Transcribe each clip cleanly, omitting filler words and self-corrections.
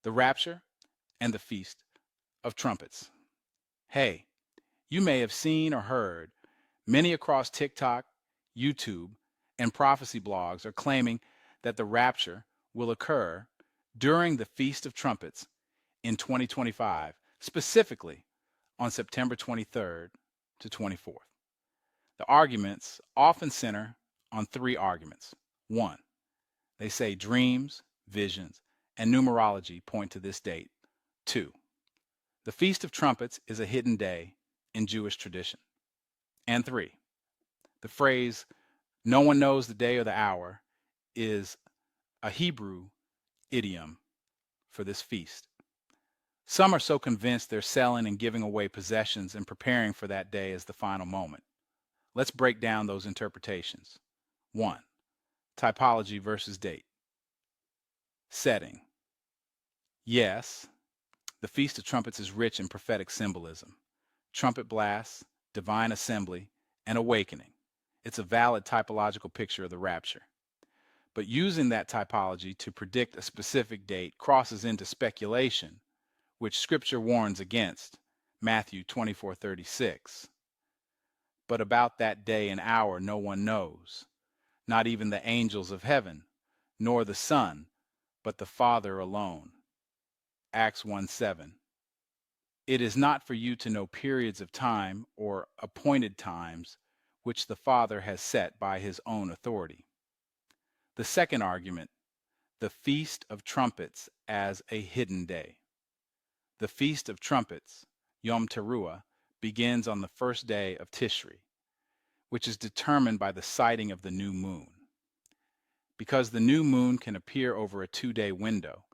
the Rapture, and the Feast of Trumpets. Hey, you may have seen or heard many across TikTok, YouTube, and prophecy blogs are claiming that the rapture will occur during the Feast of Trumpets in 2025, specifically on September 23rd to 24th. The arguments often center on three arguments. One, they say dreams, visions, and numerology point to this date. Two, the Feast of Trumpets is a hidden day in Jewish tradition. And three, the phrase, no one knows the day or the hour, is a Hebrew idiom for this feast. Some are so convinced they're selling and giving away possessions and preparing for that day as the final moment. Let's break down those interpretations. 1. Typology versus date. Setting. Yes, the Feast of Trumpets is rich in prophetic symbolism. Trumpet blasts, divine assembly, and awakening. It's a valid typological picture of the rapture. But using that typology to predict a specific date crosses into speculation, which Scripture warns against, Matthew 24:36. But about that day and hour no one knows, not even the angels of heaven, nor the Son, but the Father alone. Acts 1:7. It is not for you to know periods of time or appointed times which the Father has set by his own authority. The second argument, the Feast of Trumpets as a hidden day. The Feast of Trumpets, Yom Teruah, begins on the first day of Tishri, which is determined by the sighting of the new moon. Because the new moon can appear over a 2-day window,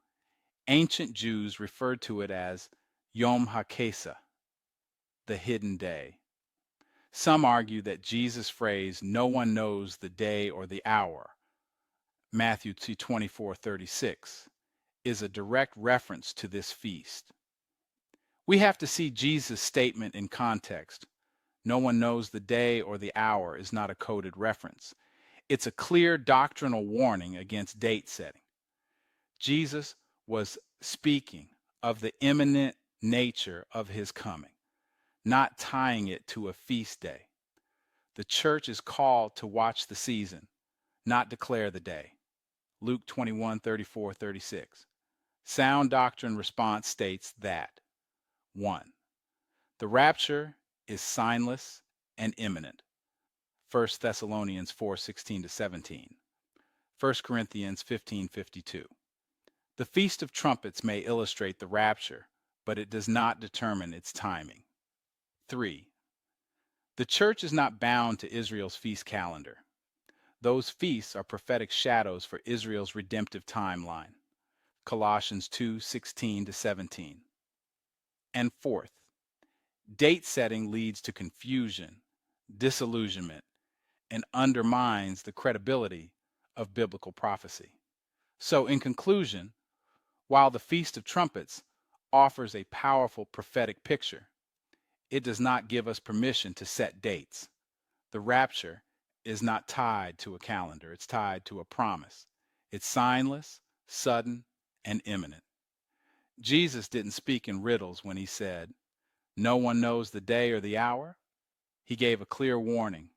ancient Jews referred to it as Yom HaKesah, the hidden day. Some argue that Jesus' phrase, no one knows the day or the hour, Matthew 24:36, is a direct reference to this feast. We have to see Jesus' statement in context. No one knows the day or the hour is not a coded reference. It's a clear doctrinal warning against date setting. Jesus was speaking of the imminent nature of his coming, not tying it to a feast day. The church is called to watch the season, not declare the day. Luke 21:34-36. Sound doctrine response states that 1. The rapture is signless and imminent. 1 Thessalonians 4:16-17. 1 Corinthians 15:52. The Feast of Trumpets may illustrate the rapture, but it does not determine its timing. 3. The church is not bound to Israel's feast calendar. Those feasts are prophetic shadows for Israel's redemptive timeline. Colossians 2:16-17. And fourth, date setting leads to confusion, disillusionment, and undermines the credibility of biblical prophecy. So in conclusion, while the Feast of Trumpets offers a powerful prophetic picture, it does not give us permission to set dates. The rapture is not tied to a calendar. It's tied to a promise. It's signless, sudden, and imminent. Jesus didn't speak in riddles when he said, no one knows the day or the hour. He gave a clear warning.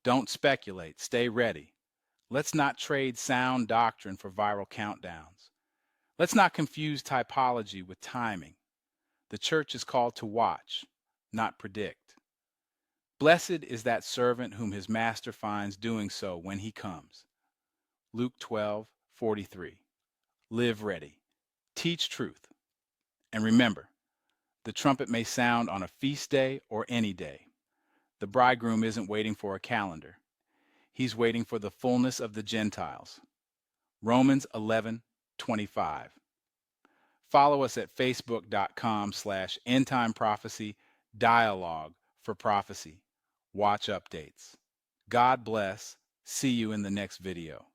Don't speculate. Stay ready. Let's not trade sound doctrine for viral countdowns. Let's not confuse typology with timing. The church is called to watch, not predict. Blessed is that servant whom his master finds doing so when he comes. Luke 12:43. Live ready. Teach truth. And remember, the trumpet may sound on a feast day or any day. The bridegroom isn't waiting for a calendar. He's waiting for the fullness of the Gentiles. Romans 11:25. Follow us at facebook.com/endtime prophecy dialogue for prophecy. Watch updates. God bless. See you in the next video.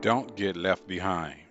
Don't get left behind.